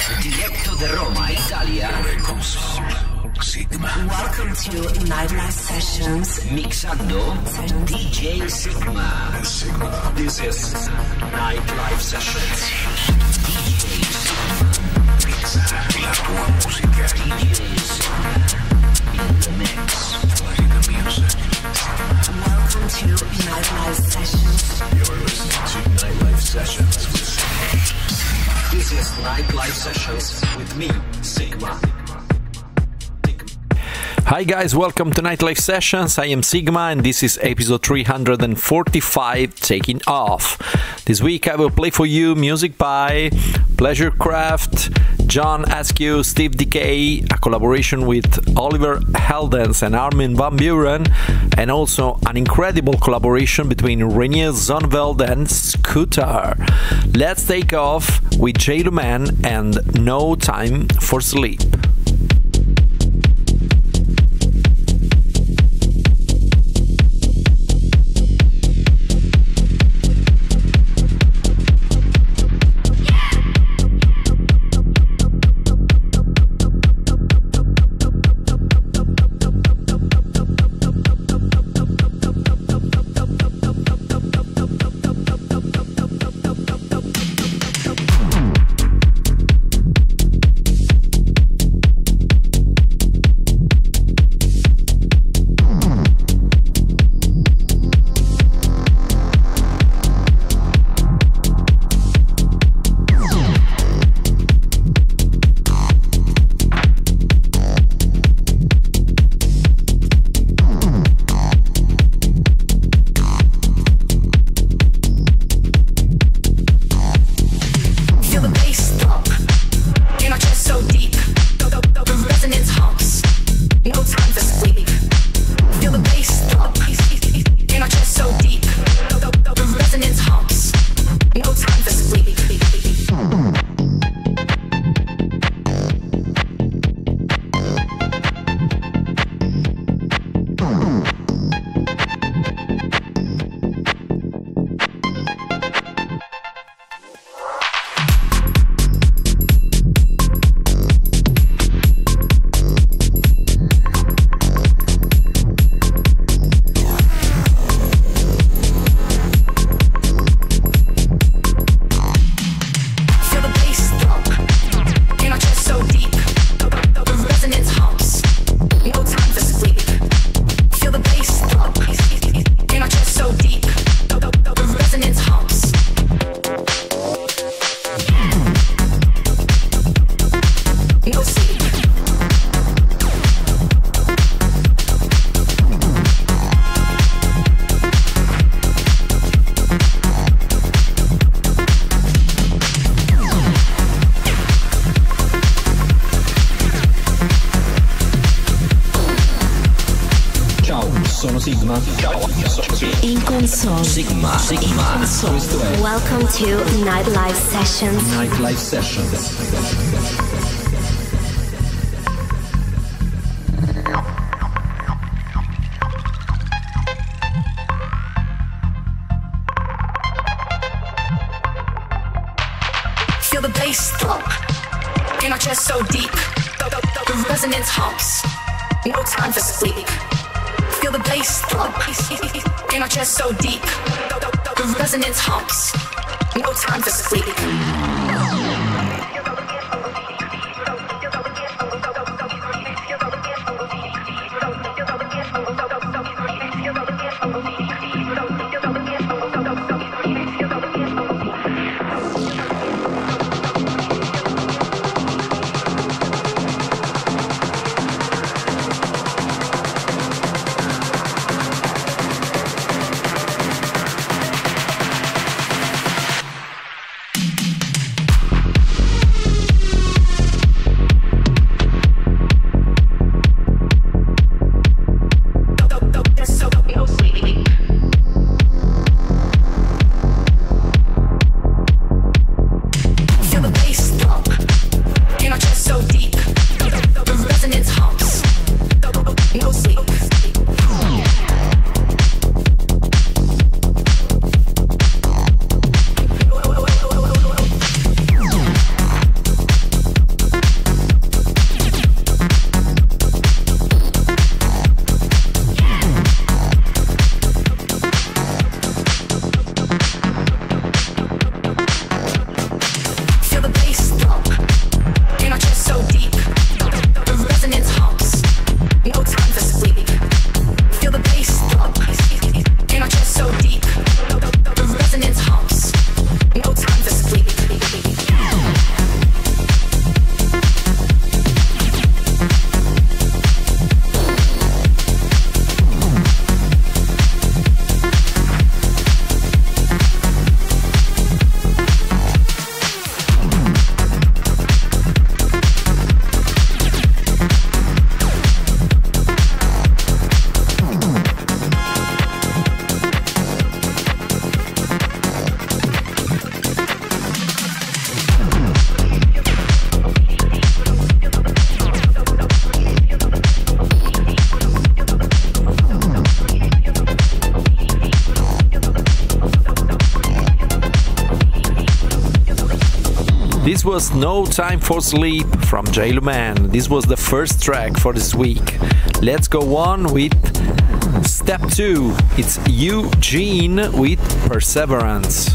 Diretto da Roma, Italia. Sigma. Welcome to Nightlife Sessions. Mixando DJ Sigma. Sigma. This is Nightlife Sessions. DJ Sigma. Mixa la tua musica. DJ Sigma. In the mix. Play the music. Welcome to Nightlife Sessions. You're listening to Nightlife Sessions with Sigma. This is Nightlife Sessions with me, Sigma. Hi guys, welcome to Nightlife Sessions. I am Sigma and this is episode 345, taking off. This week I will play for you music by Pleasurekraft, John Askew, Steve Dekay, a collaboration with Oliver Heldens and Armin van Buuren, and also an incredible collaboration between Reinier, Zonneveld and Scooter. Let's take off with Lumen and No Time for Sleep. Sigma. Welcome to Nightlife Sessions. Nightlife Sessions. Feel the bass thump in our chest so deep. The resonance humps. No time for sleep. Feel the bass thump in our chest so deep. The resonance humps. No time for sleep. the bass thump in our chest so deep. The resonance humps. No time for sleep. Feel the bass thump in our chest so deep. The resonance humps. No time for sleep. This was No Time for Sleep from Lumen. This was the first track for this week. Let's go on with step 2. It's U-Jeen with Perseverance.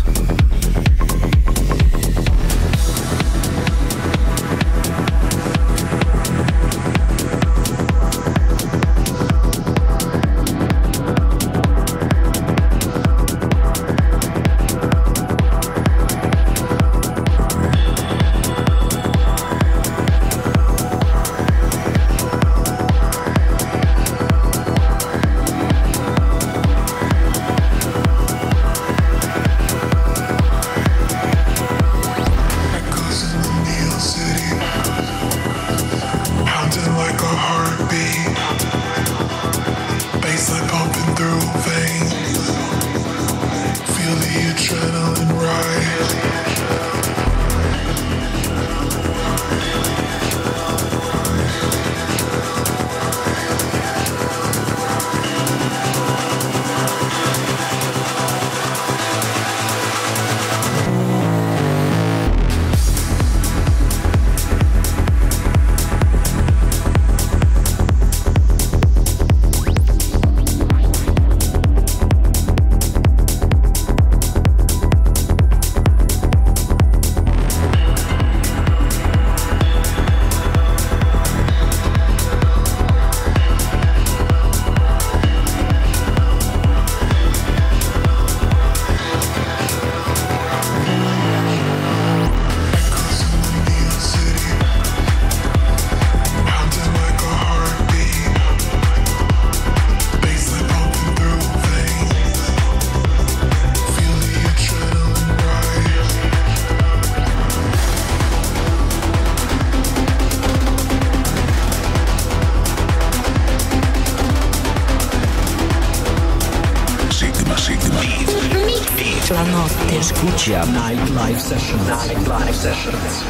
Escucha Nightlife Sessions. Nightlife Sessions.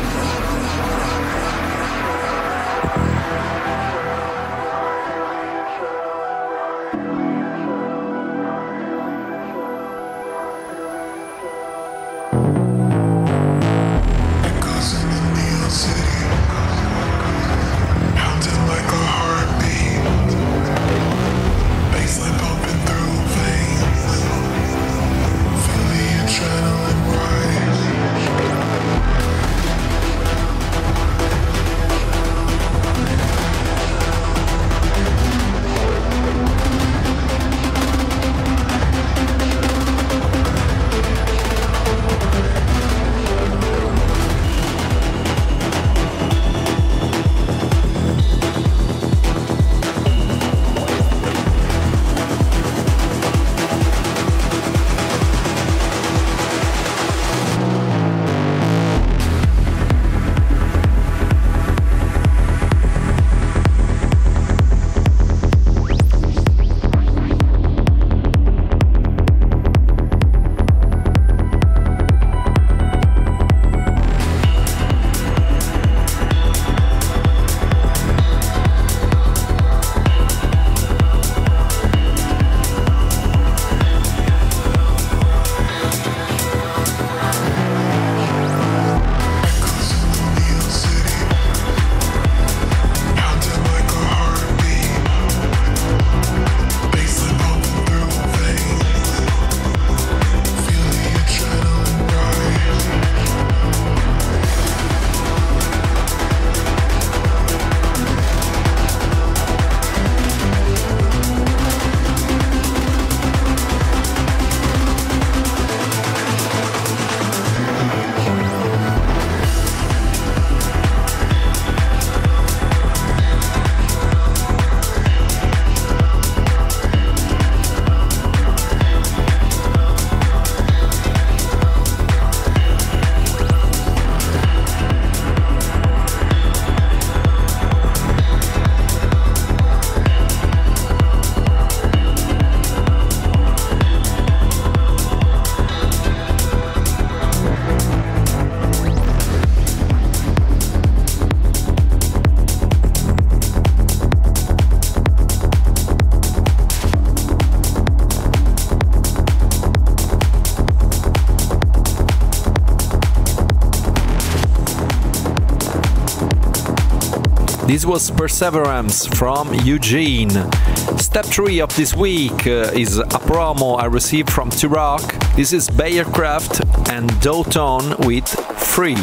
This was Perseverance from U-Jeen. Step 3 of this week is a promo I received from T-Rock. This is Beyercraft and Dawtone with Free.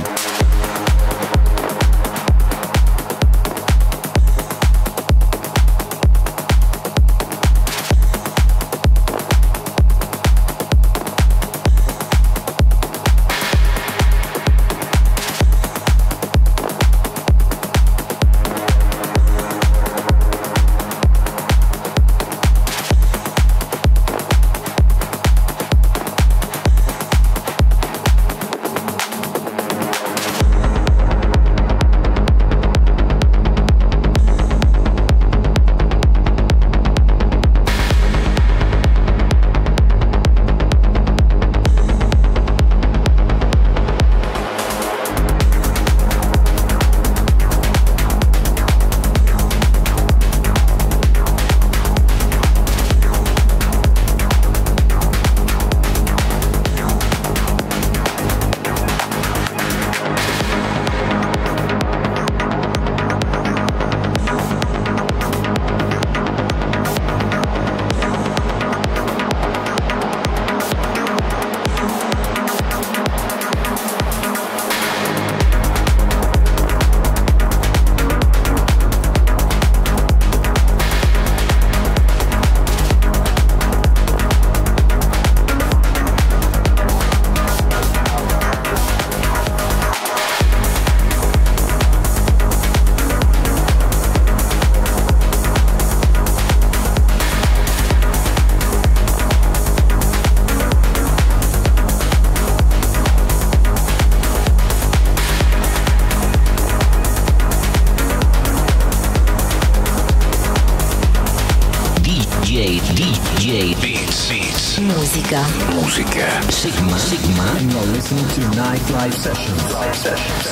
Musica. Sygma. And you're listening to Nightlife Sessions.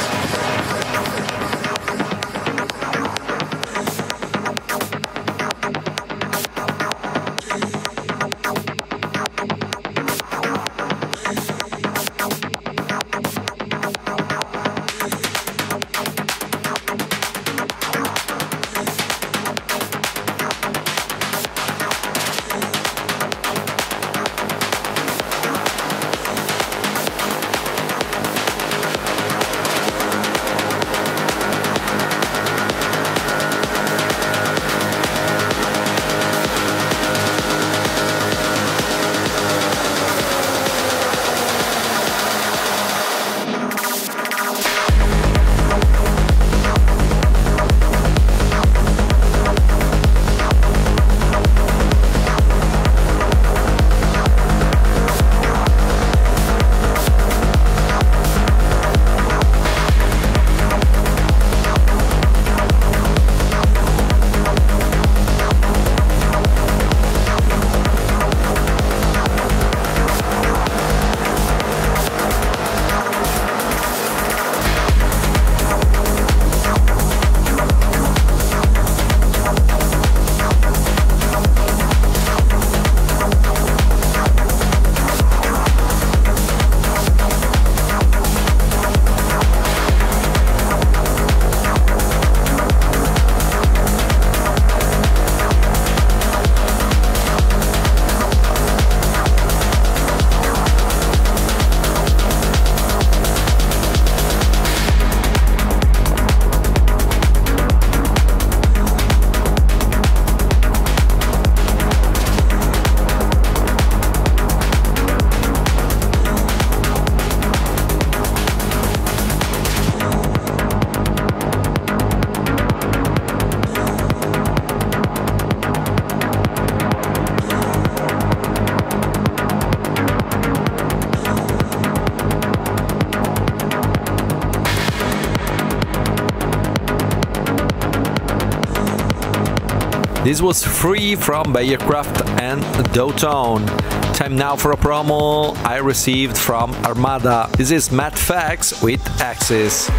This was Free from Beyercraft and Dawtone. Time now for a promo I received from Armada. This is Matt Fax with Axis.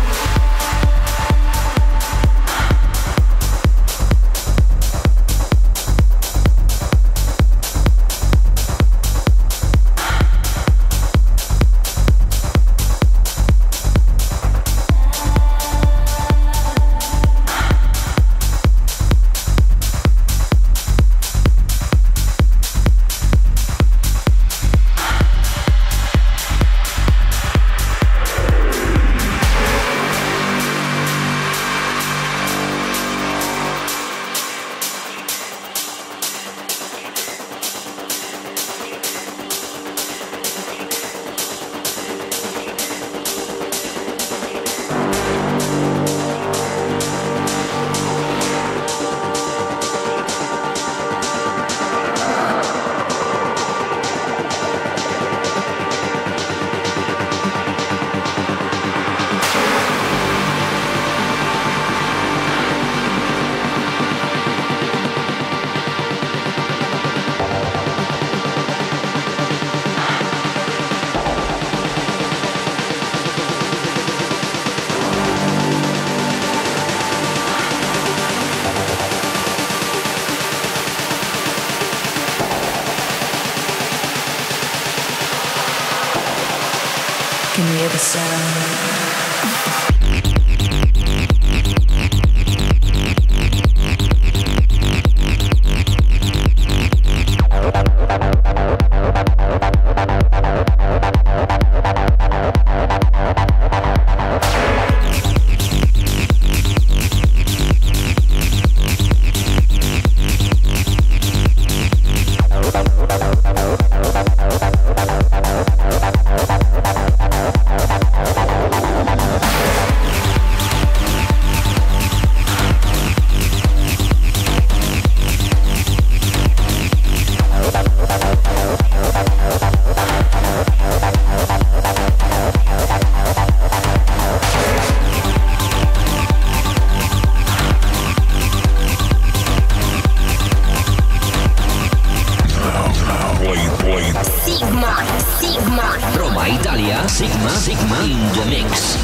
Sygma in the mix.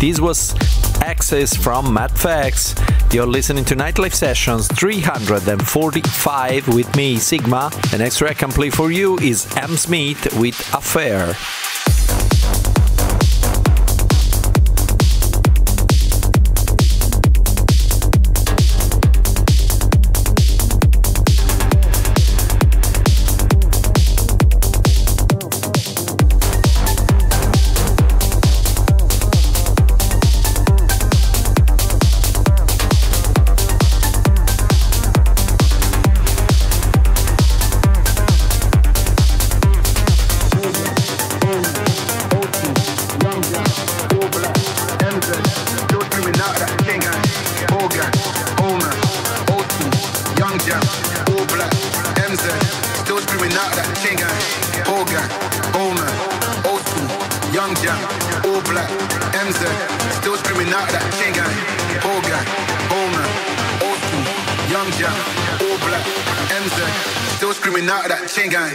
This was Access from Madfax. You're listening to Nightlife Sessions 345 with me, Sygma. The next track I can play for you is M.Smith with Affair. Omen, O2, Young Jam, all black, MZ, still screaming out that chain gang. Hogan, Omen, O2, Young Jam, all black, MZ, still screaming out that chain gang. Hogan, Omen, O2, Young Jam, all black, MZ, still screaming out that chain gang.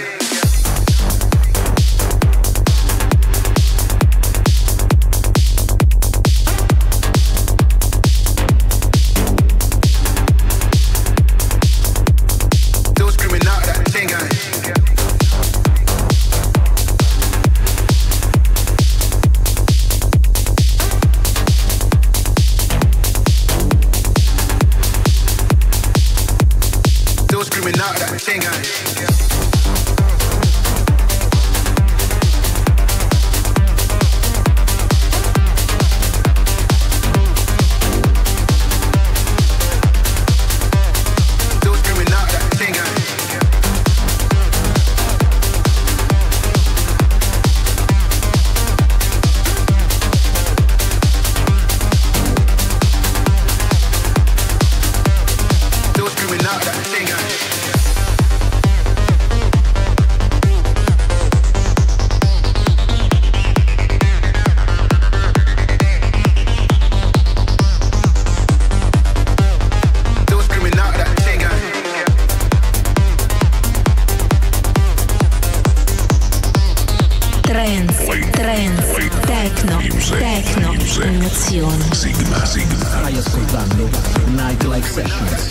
Stai ascoltando Nightlife Sessions.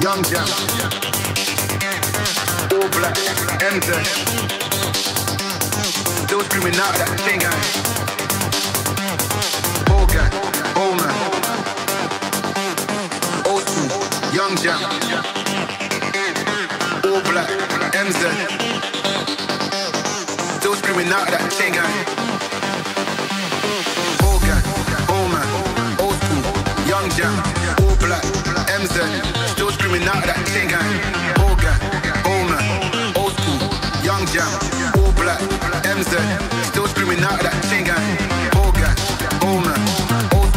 Young Jam, all black, MZ, still screaming out that thing, Hogan, Omen, O2, Young Jam, all black, MZ, still screaming out that thing, Hogan, Omen, O2, Young Jam, all black, MZ, still screaming out that thing, Hogan, Omen, O2, Young Jam, all black, MZ, still screaming out that thing, Hogan, Omen, O2,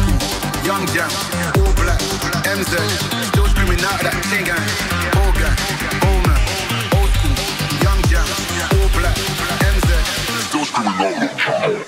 Young Jam, all black, MZ, still screaming out that thing, Hogan, Omen, O2, Young Jam, all black, MZ, still screaming out that thing.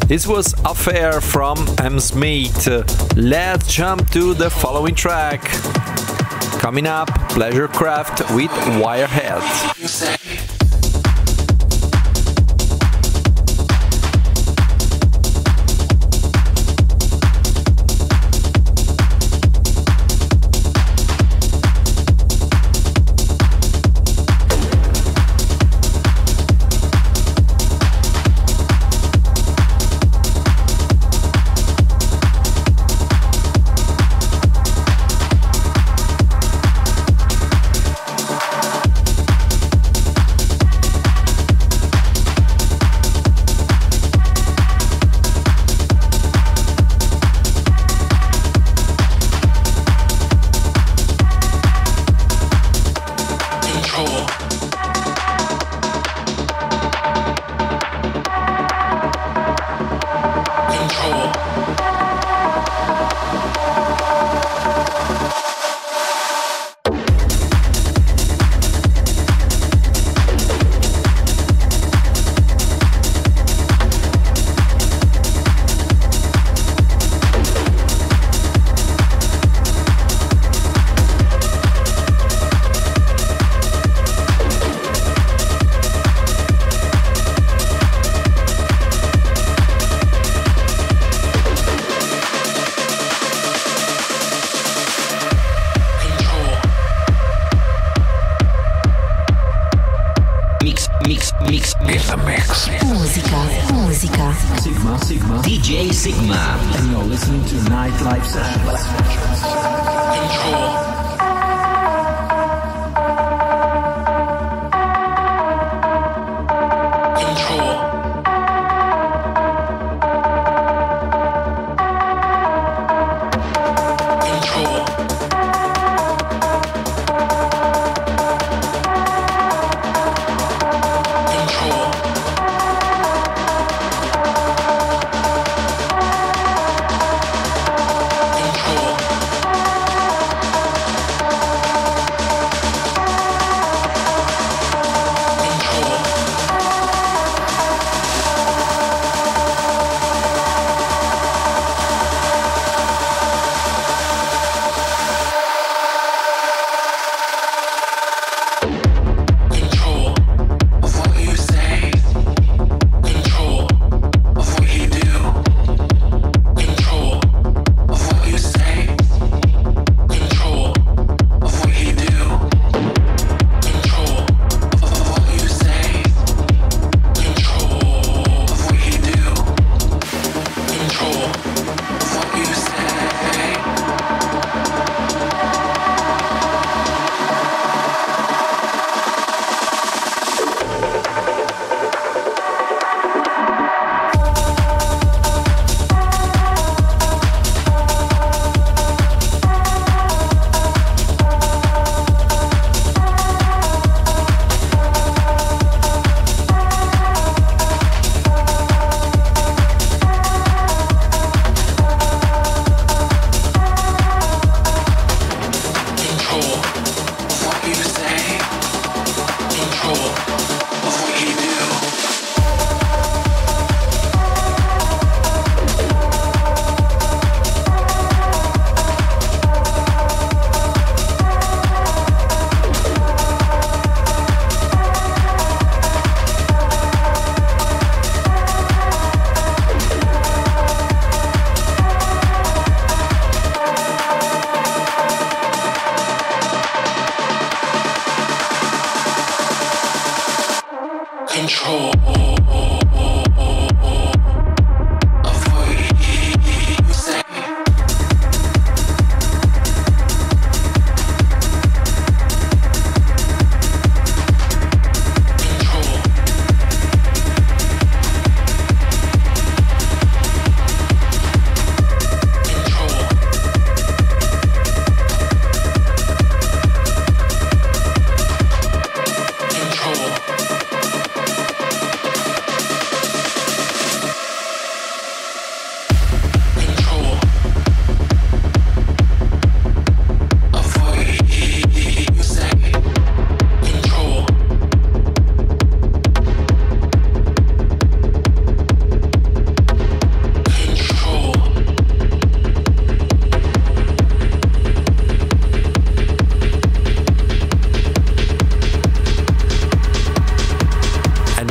This was Affair from M.Smith. Let's jump to the following track. Coming up, Pleasurekraft with WIREHEAD. Musica. Sigma. DJ Sygma. And you're listening to Nightlife Sessions. Control.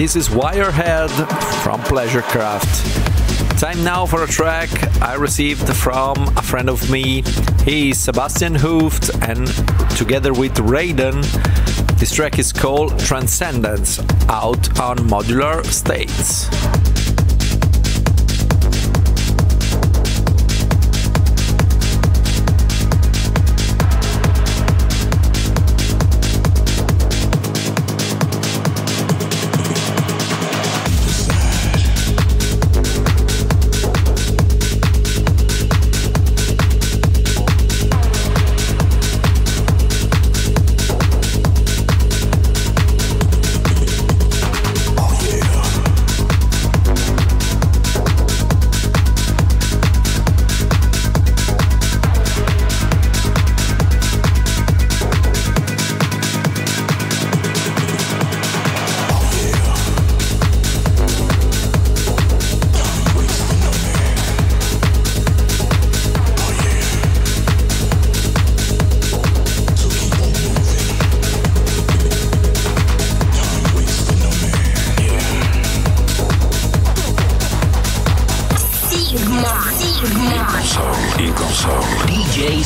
this is WIREHEAD from Pleasurekraft. Time now for a track I received from a friend of me. He is Sebastian Hooft, and together with Raden, this track is called Transcendence, out on Modular States.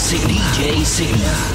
DJ Sygma.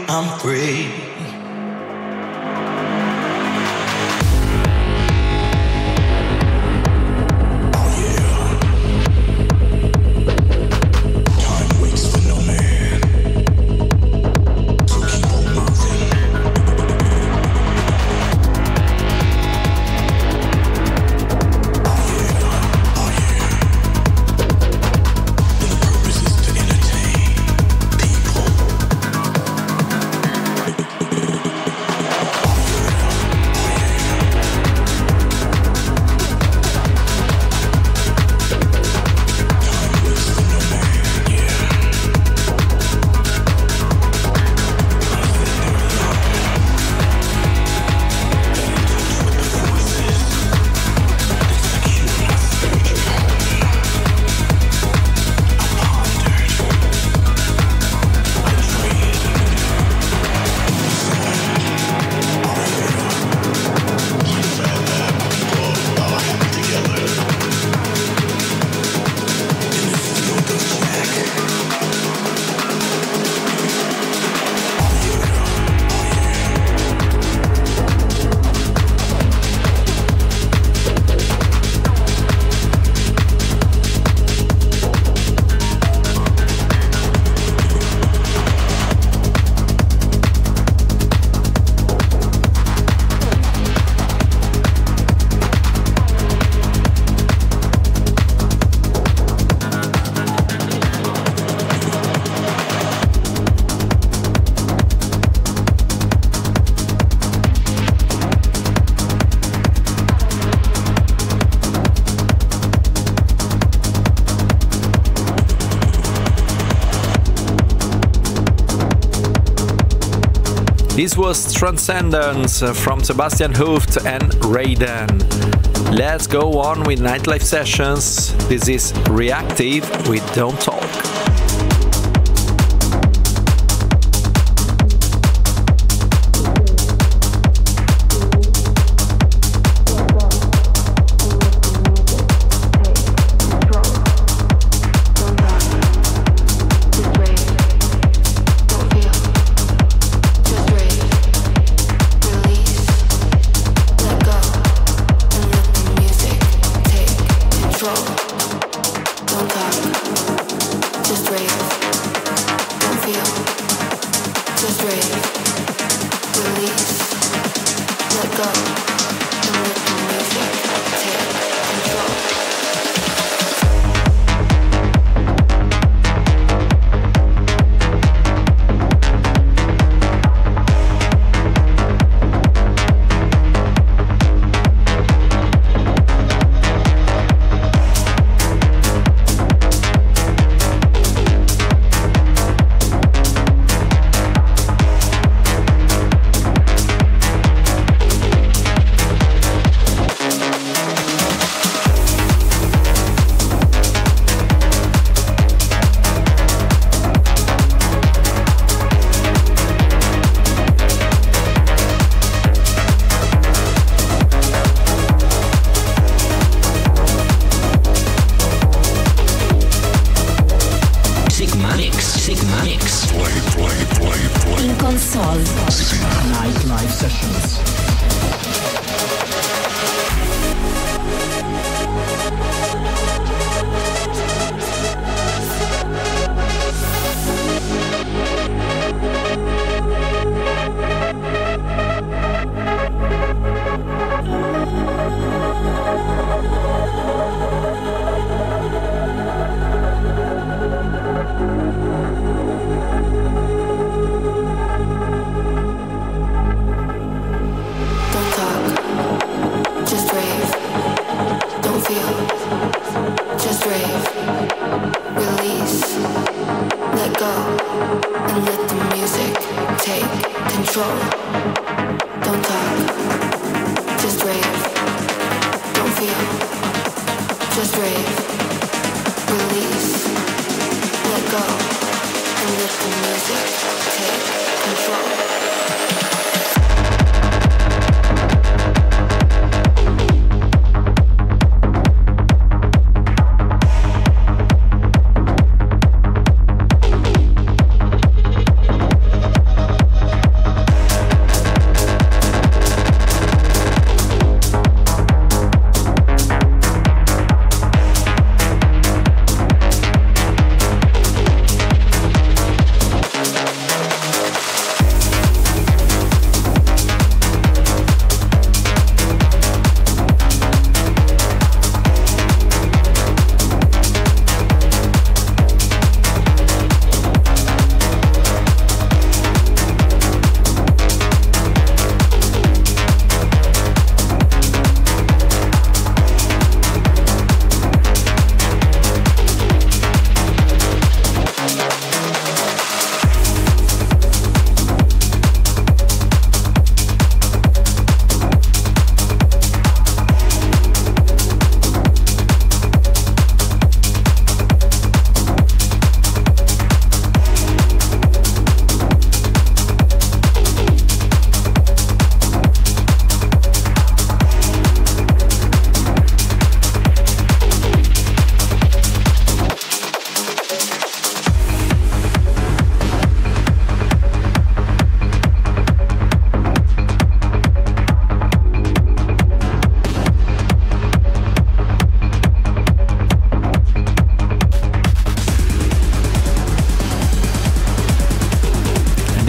I'm free. This was Transcendence from Sebastian, Hooft and Raden. Let's go on with Nightlife Sessions. This is Reaktive with Don't Talk.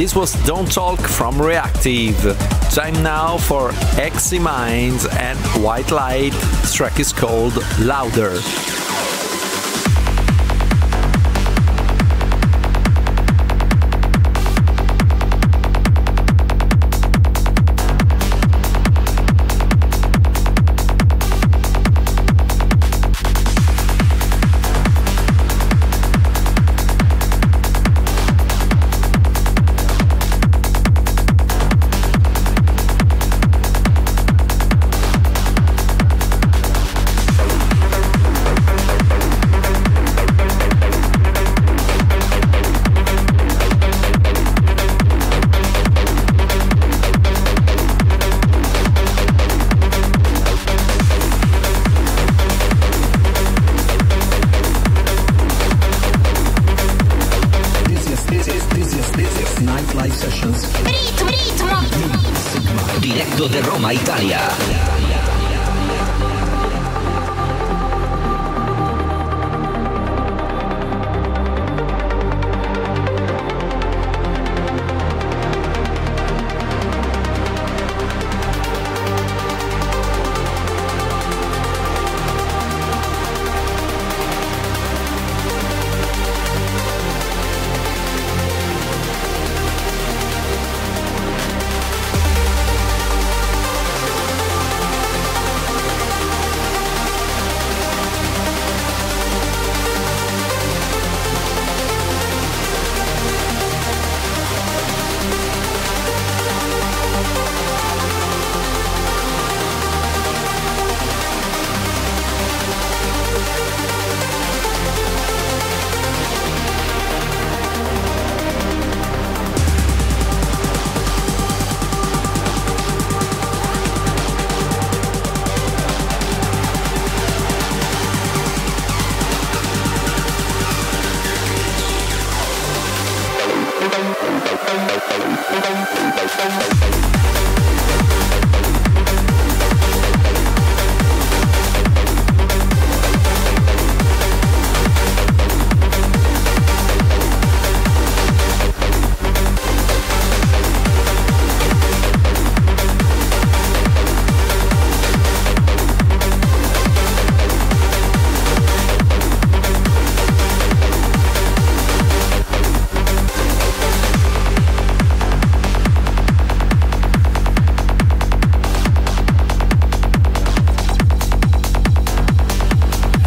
This was Don't Talk from Reaktive. Time now for Eximinds and Whitelight. This track is called Louder. Sessions. Ritmo. Directo de Roma, Italia.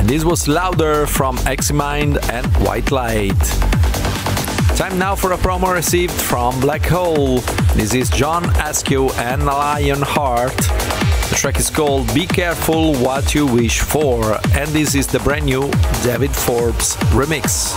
This was Louder from Eximinds and Whitelight. Time now for a promo received from Black Hole. This is John Askew and Lyonheart. The track is called Be Careful What You Wish For, and this is the brand new David Forbes remix.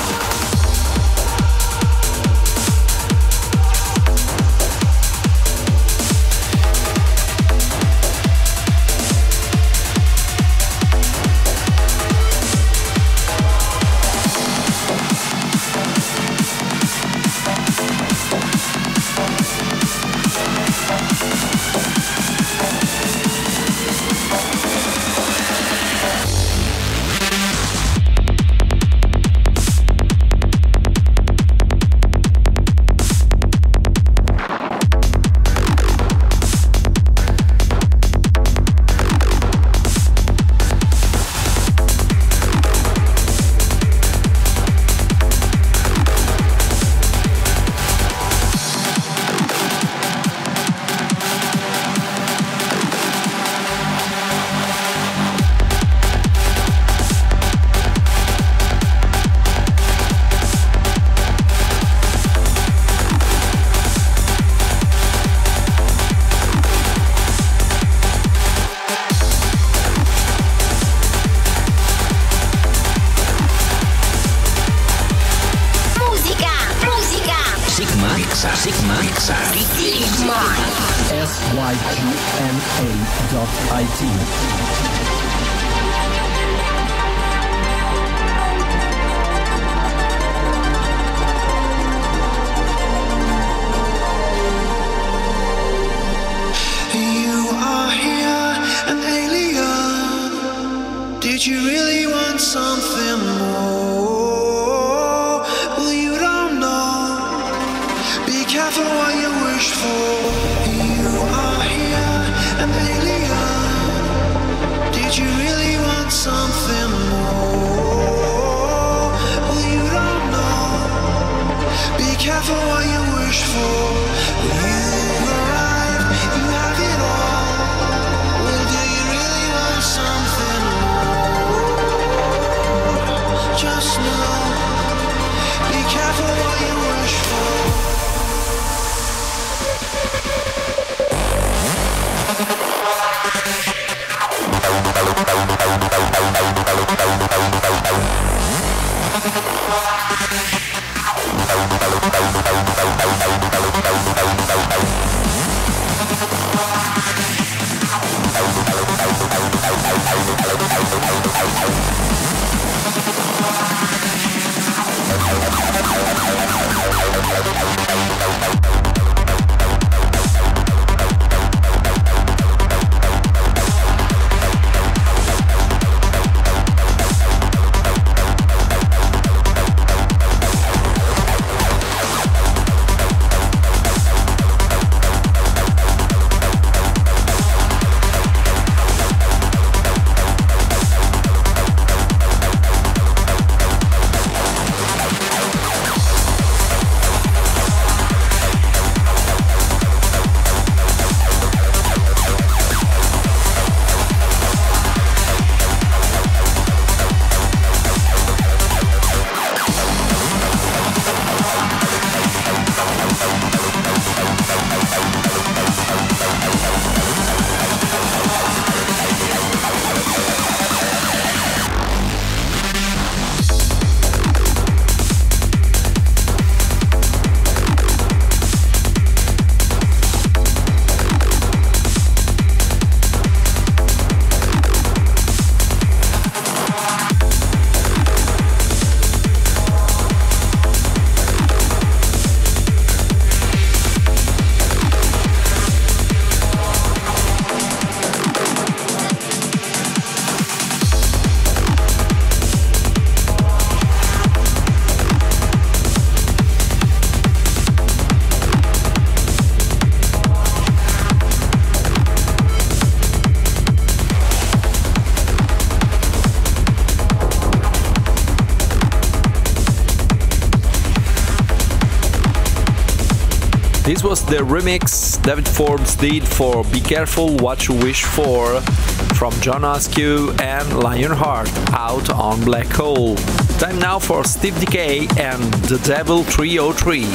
Sygma.it. Did you really want something more? Well, you don't know. Be careful what you wish for. You are here, an alien. Did you really want something more? Well, you don't know. Be careful what you wish for. You arrive, you have it all. Well, do you really want something more? Just know, be careful what you wish for. This was the remix David Forbes did for Be Careful What You Wish For from John Askew and Lyonheart out on Black Hole. Time now for Steve Dekay and The Devil 303.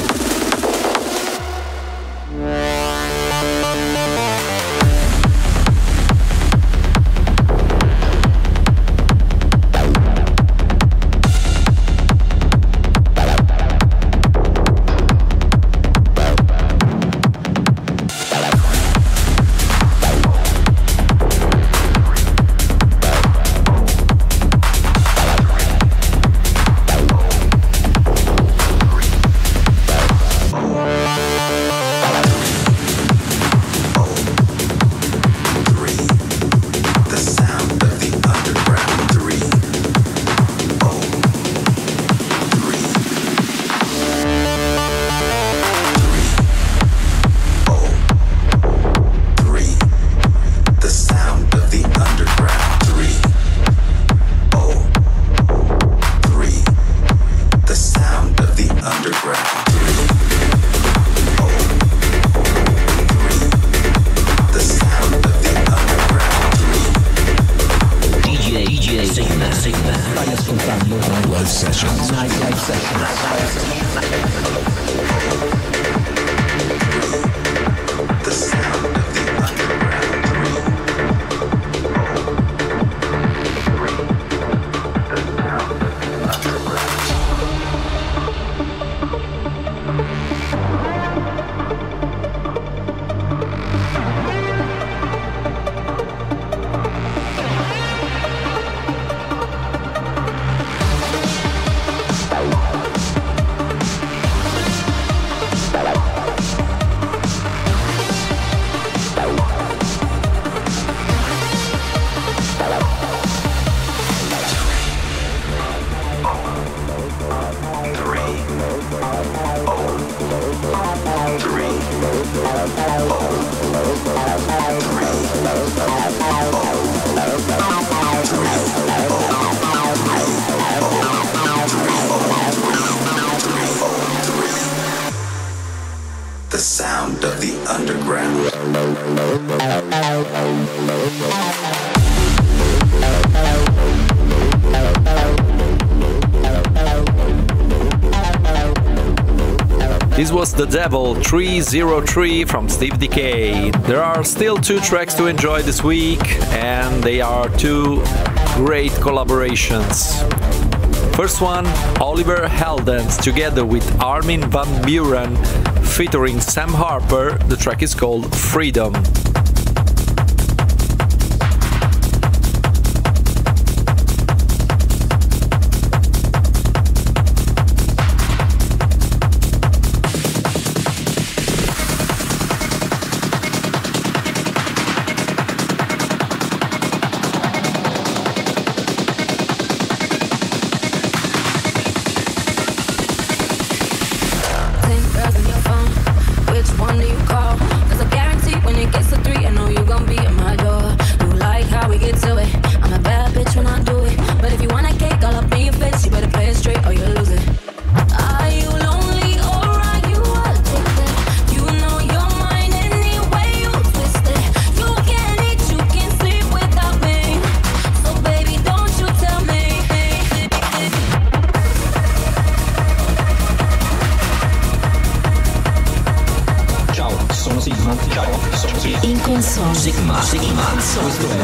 This was The Devil 303 from Steve Dekay. There are still 2 tracks to enjoy this week, and they are 2 great collaborations. First one, Oliver Heldens together with Armin van Buuren featuring Sam Harper. The track is called Freedom.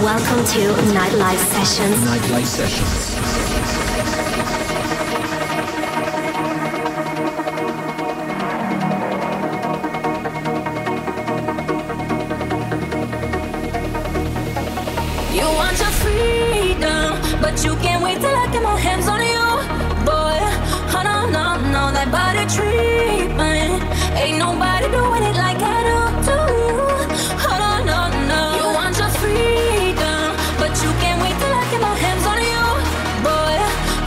Welcome to Nightlife Sessions. Nightlife Sessions. You want your freedom, but you can't wait till I get my hands on you, boy. Oh no, no, no, that body treatment, ain't nobody doing it like I do to you. Oh no, no, no. You want your freedom, but you can't wait till I get my hands on you, boy.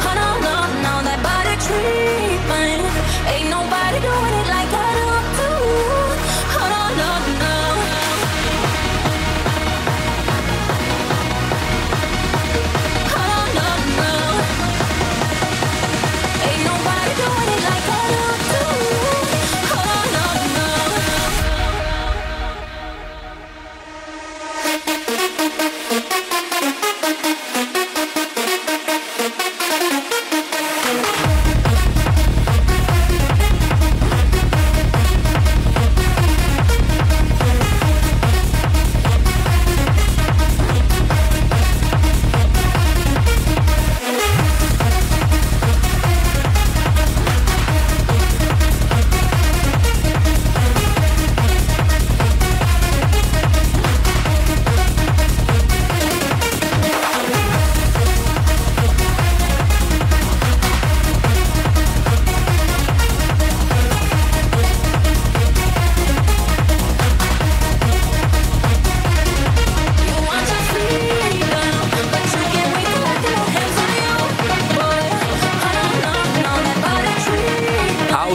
Oh no, no, no, that body treatment, ain't nobody doing it like I do to you. Oh no, no, no. Ain't nobody doing it like I do.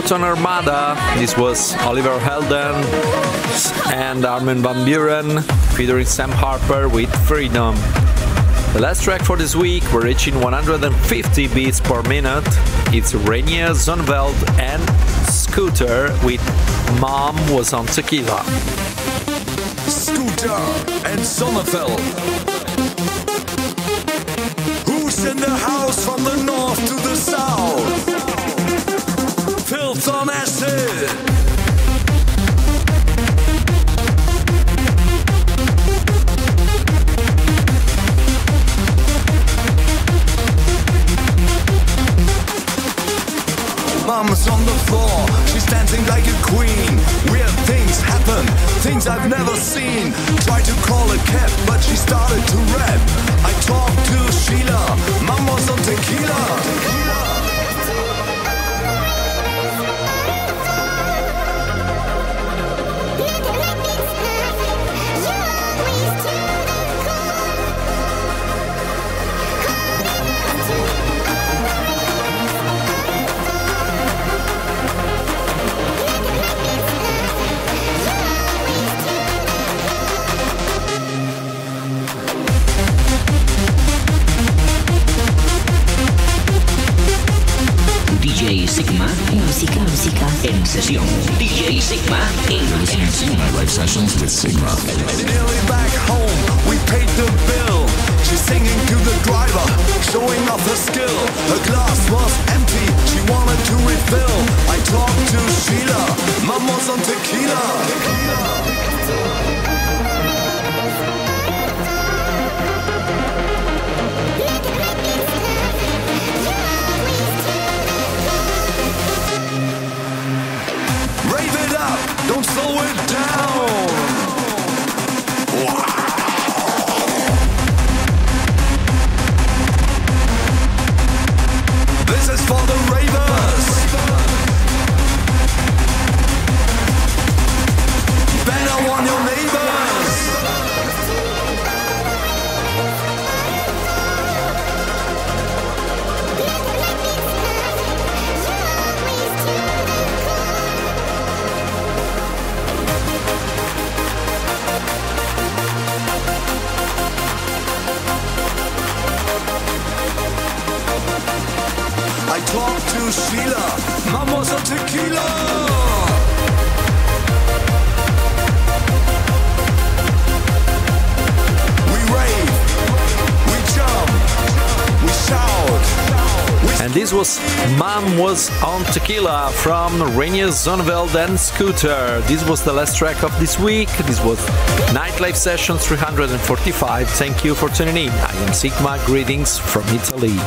Dawtone Armada. This was Oliver Helden and Armin van Buuren featuring Sam Harper with Freedom. The last track for this week, we're reaching 150 beats per minute. It's Reinier, Zonneveld and Scooter with Mom Was on Tequila. Scooter and Zonneveld. Who's in the house from the north to the south? Filth on acid. Mama's on the floor, she's dancing like a queen. Weird things happen, things I've never seen. Tried to call a cab, but she started to rap. I talked to Sheila, Mom was on tequila. DJ Sygma. Música en sesión. DJ Sygma en Nightlife Sessions with Sygma. Nearly back home, we paid the bill. She's singing to the driver, showing off her skill. Her glass was empty, she wanted to refill. I talked to Sheila, Mom was on tequila. Don't slow it down. Wow. This is for the ravers. Better warn your neighbors. I talked to Sheila, Mom was on tequila. We rave, we jump, we shout. And this was Mom Was on Tequila from Reinier, Zonneveld and Scooter. This was the last track of this week. This was Nightlife Sessions 345. Thank you for tuning in. I am Sygma. Greetings from Italy.